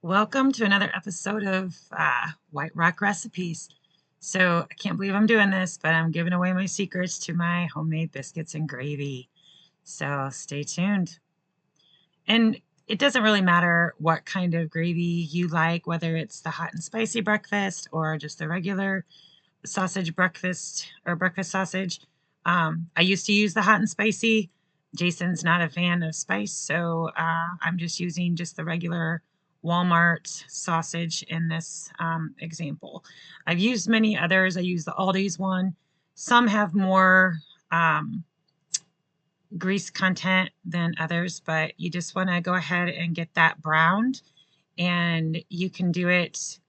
Welcome to another episode of White Rock Recipes. So I can't believe I'm doing this, but I'm giving away my secrets to my homemade biscuits and gravy. So stay tuned. And it doesn't really matter what kind of gravy you like, whether it's the hot and spicy breakfast or just the regular sausage breakfast or breakfast sausage. I used to use the hot and spicy. Jason's not a fan of spice, so I'm just using just the regular Walmart sausage in this example. I've used many others. I use the Aldi's one. Some have more grease content than others, but you just want to go ahead and get that browned, and you can do it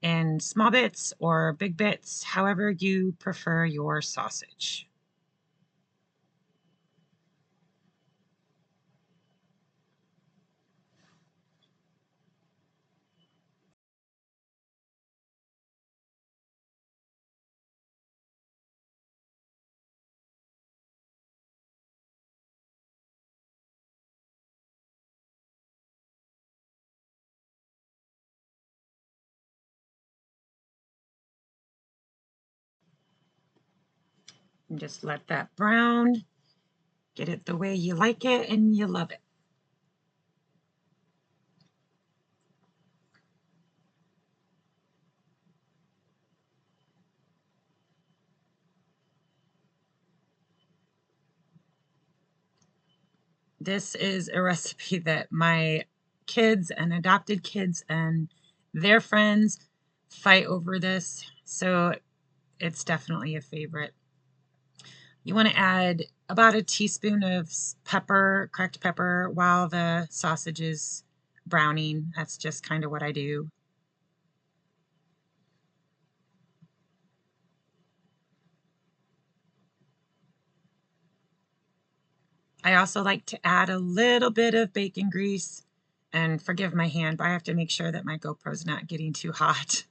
in small bits or big bits, however you prefer your sausage. And just let that brown, get it the way you like it and you love it. This is a recipe that my kids and adopted kids and their friends fight over this, so it's definitely a favorite. You want to add about a teaspoon of pepper, cracked pepper, while the sausage is browning. That's just kind of what I do. I also like to add a little bit of bacon grease, and forgive my hand, but I have to make sure that my GoPro's not getting too hot.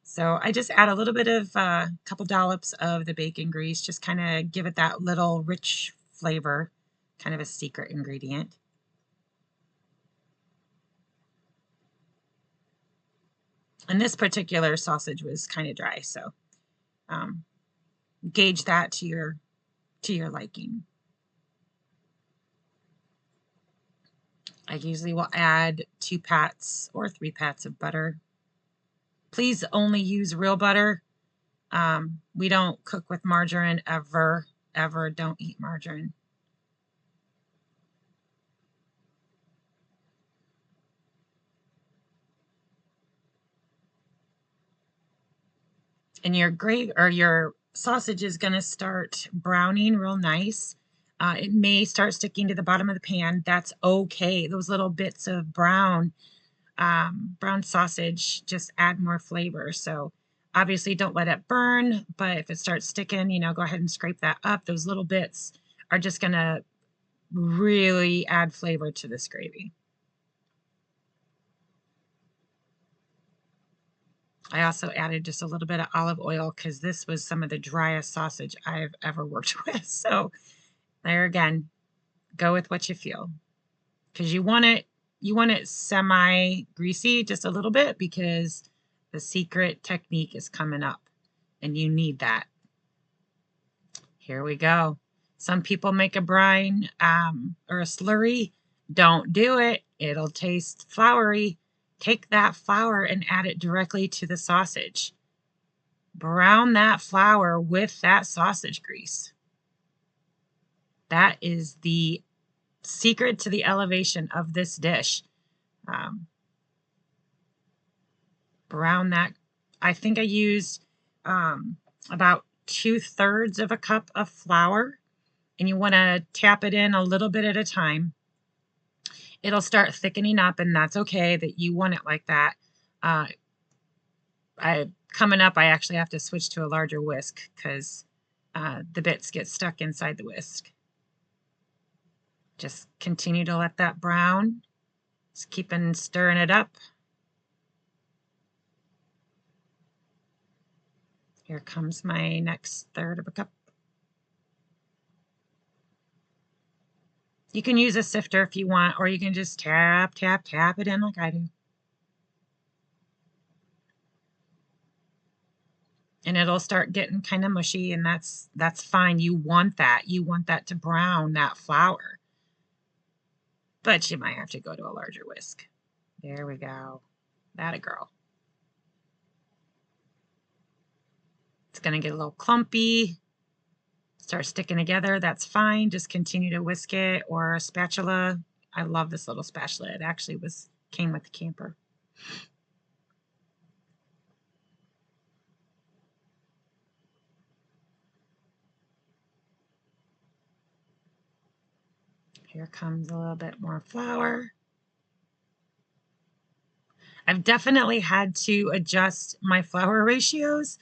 So I just add a little bit of a couple dollops of the bacon grease, just kind of give it that little rich flavor, kind of a secret ingredient. And this particular sausage was kind of dry, so um, gauge that to your liking. I usually will add 2 pats or 3 pats of butter. Please only use real butter. We don't cook with margarine ever, ever. Don't eat margarine. And your gravy or your sausage is going to start browning real nice. It may start sticking to the bottom of the pan. That's okay. Those little bits of brown sausage just add more flavor. So obviously don't let it burn, but if it starts sticking, go ahead and scrape that up. Those little bits are just going to really add flavor to this gravy. I also added just a little bit of olive oil because this was some of the driest sausage I've ever worked with. So there again, go with what you feel, because you want it semi greasy just a little bit, because the secret technique is coming up and you need that. Here we go. Some people make a brine or a slurry. Don't do it. It'll taste floury. Take that flour and add it directly to the sausage. Brown that flour with that sausage grease. That is the secret to the elevation of this dish. Um, Brown that. I think I used about 2/3 of a cup of flour, and you want to tap it in a little bit at a time. It'll start thickening up, and that's okay that you want it like that. Uh, coming up, I actually have to switch to a larger whisk because the bits get stuck inside the whisk. Just continue to let that brown. Just keeping stirring it up. Here comes my next third of a cup. You can use a sifter if you want, or you can just tap, tap, tap it in like I do. and it'll start getting kind of mushy, and that's fine. You want that. You want that to brown, that flour. But you might have to go to a larger whisk. There we go. That a girl. It's going to get a little clumpy. Start sticking together. That's fine. Just continue to whisk it, or a spatula. I love this little spatula. It actually came with the camper. Here comes a little bit more flour. I've definitely had to adjust my flour ratios.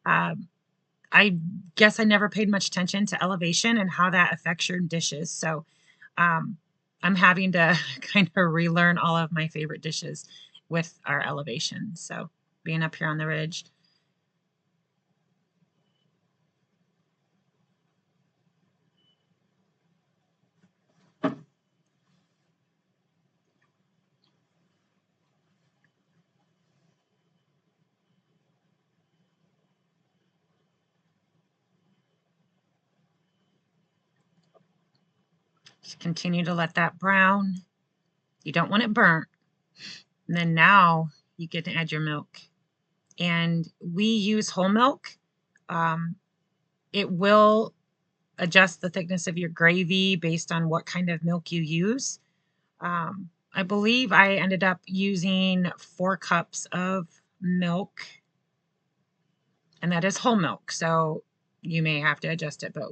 I guess I never paid much attention to elevation and how that affects your dishes. So um, I'm having to kind of relearn all of my favorite dishes with our elevation. So being up here on the ridge. Just continue to let that brown. You don't want it burnt. And then now you get to add your milk. And we use whole milk. It will adjust the thickness of your gravy based on what kind of milk you use. I believe I ended up using 4 cups of milk, and that is whole milk. So you may have to adjust it, but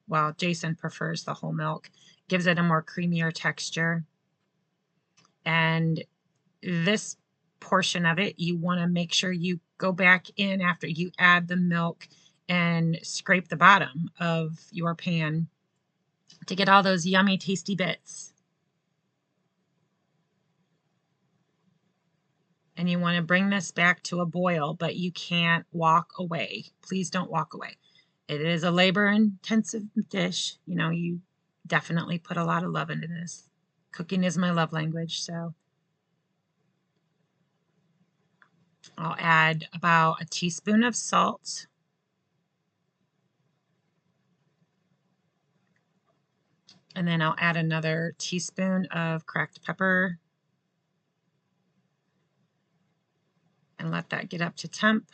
well, Jason prefers the whole milk, gives it a more creamier texture. And this portion of it, you want to make sure you go back in after you add the milk and scrape the bottom of your pan to get all those yummy, tasty bits. And you want to bring this back to a boil, but you can't walk away. Please don't walk away. It is a labor-intensive dish. You know, you definitely put a lot of love into this. Cooking is my love language, so I'll add about a teaspoon of salt. And then I'll add another teaspoon of cracked pepper. And let that get up to temp.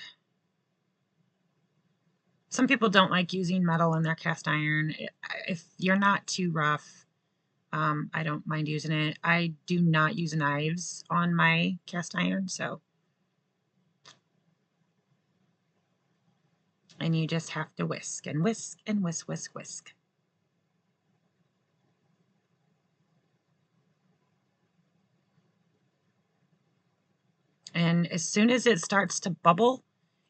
Some people don't like using metal in their cast iron. If you're not too rough, I don't mind using it. I do not use knives on my cast iron, so. And you just have to whisk and whisk and whisk, whisk, whisk. And as soon as it starts to bubble,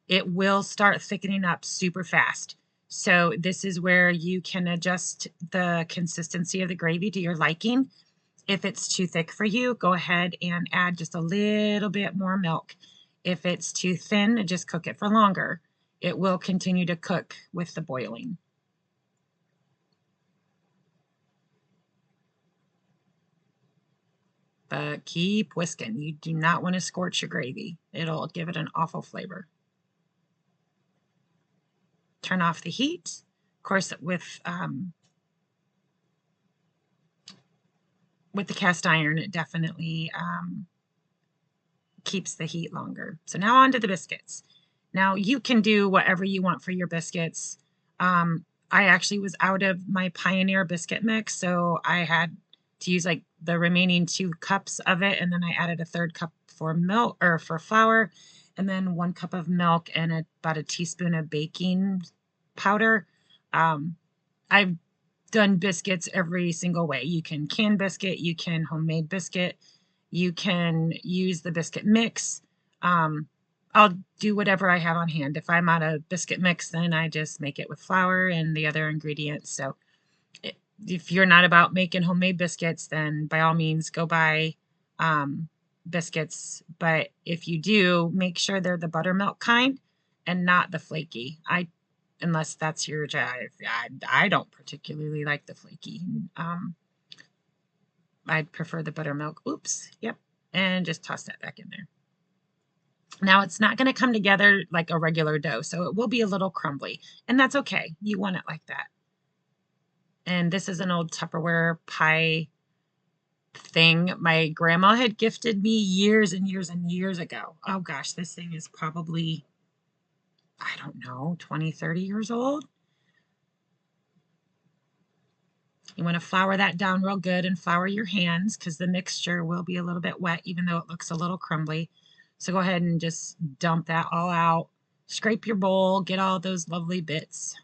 it will start thickening up super fast. So this is where you can adjust the consistency of the gravy to your liking. If it's too thick for you, go ahead and add just a little bit more milk. If it's too thin, just cook it for longer. It will continue to cook with the boiling. But keep whisking. You do not want to scorch your gravy. It'll give it an awful flavor. Turn off the heat. Of course, with the cast iron, it definitely keeps the heat longer. So now on to the biscuits. Now you can do whatever you want for your biscuits. I actually was out of my Pioneer biscuit mix, so I had to use like the remaining 2 cups of it, and then I added a 3rd cup for milk or for flour, and then 1 cup of milk and about a teaspoon of baking powder. I've done biscuits every single way. You can can biscuit, you can homemade biscuit, you can use the biscuit mix. I'll do whatever I have on hand. If I'm out of biscuit mix, then I just make it with flour and the other ingredients. So if you're not about making homemade biscuits, then by all means go buy biscuits. But if you do, make sure they're the buttermilk kind and not the flaky. Unless that's your jive. I don't particularly like the flaky. I'd prefer the buttermilk. Oops. Yep. And just toss that back in there. Now it's not going to come together like a regular dough, so it will be a little crumbly, and that's okay. You want it like that. And this is an old Tupperware pie thing my grandma had gifted me years and years and years ago. Oh gosh, this thing is probably, I don't know, 20, 30 years old. You want to flour that down real good and flour your hands because the mixture will be a little bit wet even though it looks a little crumbly. So go ahead and just dump that all out. Scrape your bowl, get all those lovely bits.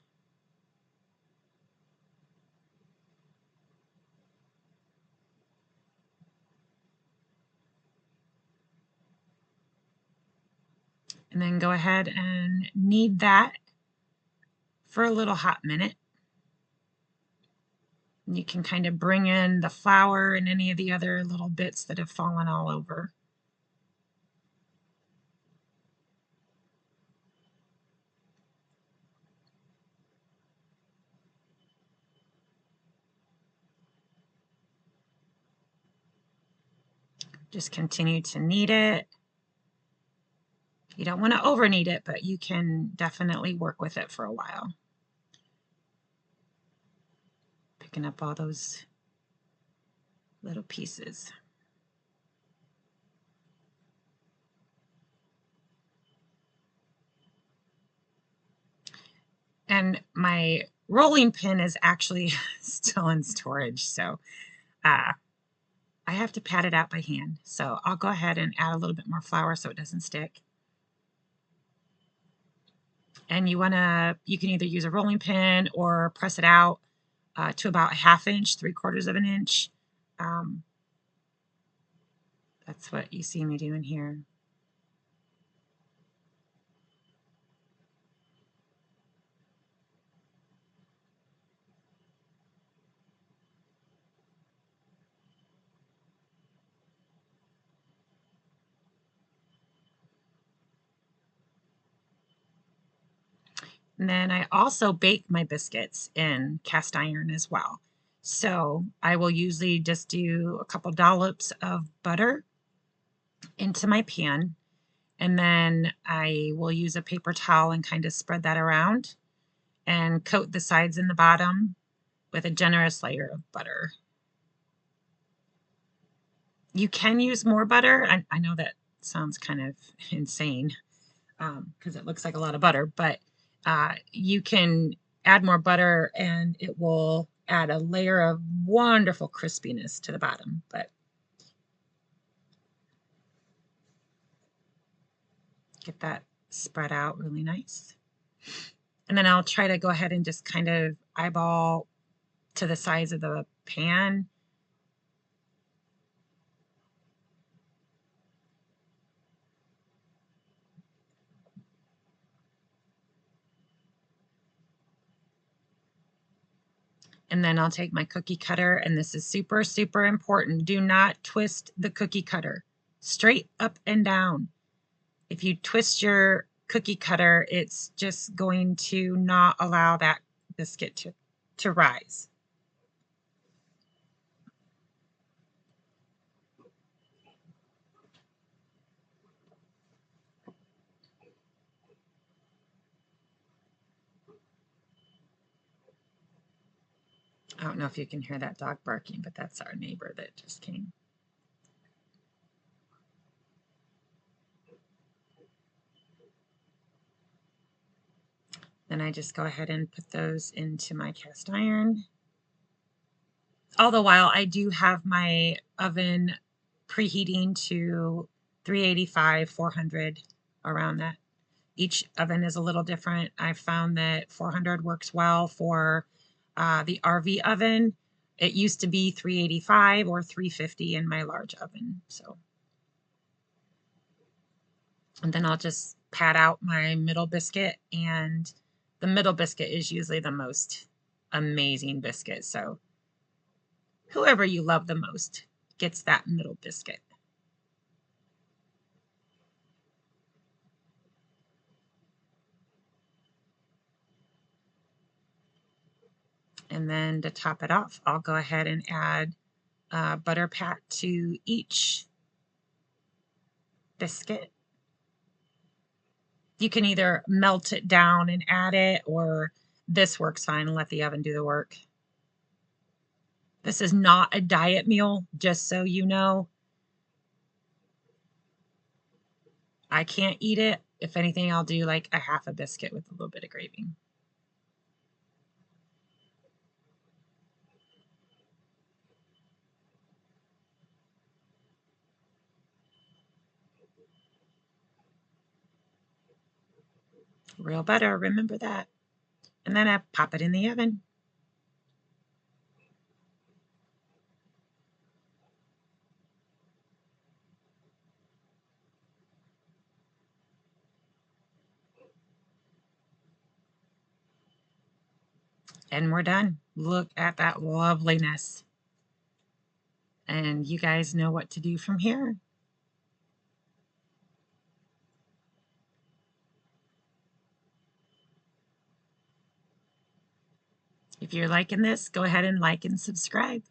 And then go ahead and knead that for a little hot minute. And you can kind of bring in the flour and any of the other little bits that have fallen all over. Just continue to knead it. You don't want to over knead it, but you can definitely work with it for a while. Picking up all those little pieces. And my rolling pin is actually still in storage, so I have to pat it out by hand. So I'll go ahead and add a little bit more flour so it doesn't stick. And you can either use a rolling pin or press it out to about a 1/2 inch, 3/4 of an inch. That's what you see me doing here. And then I also bake my biscuits in cast iron as well. So I will usually just do a couple dollops of butter into my pan, and then I will use a paper towel and kind of spread that around and coat the sides and the bottom with a generous layer of butter. You can use more butter. I know that sounds kind of insane because it looks like a lot of butter, but you can add more butter and it will add a layer of wonderful crispiness to the bottom. But get that spread out really nice. And then I'll try to go ahead and just kind of eyeball to the sides of the pan. And then I'll take my cookie cutter, and this is super, super important. Do not twist the cookie cutter. Straight up and down. If you twist your cookie cutter, it's just going to not allow that biscuit to rise. I don't know if you can hear that dog barking, but that's our neighbor that just came. Then I just go ahead and put those into my cast iron. All the while, I do have my oven preheating to 385, 400, around that. Each oven is a little different. I found that 400 works well for the RV oven. It used to be 385 or 350 in my large oven. So, and then I'll just pat out my middle biscuit, and the middle biscuit is usually the most amazing biscuit. So whoever you love the most gets that middle biscuit. And then to top it off, I'll go ahead and add butter pat to each biscuit. You can either melt it down and add it, or this works fine and let the oven do the work. This is not a diet meal, just so you know. I can't eat it. If anything, I'll do like a half a biscuit with a little bit of gravy. Real butter, remember that. And then I pop it in the oven. And we're done. Look at that loveliness. And you guys know what to do from here. If you're liking this, go ahead and like and subscribe.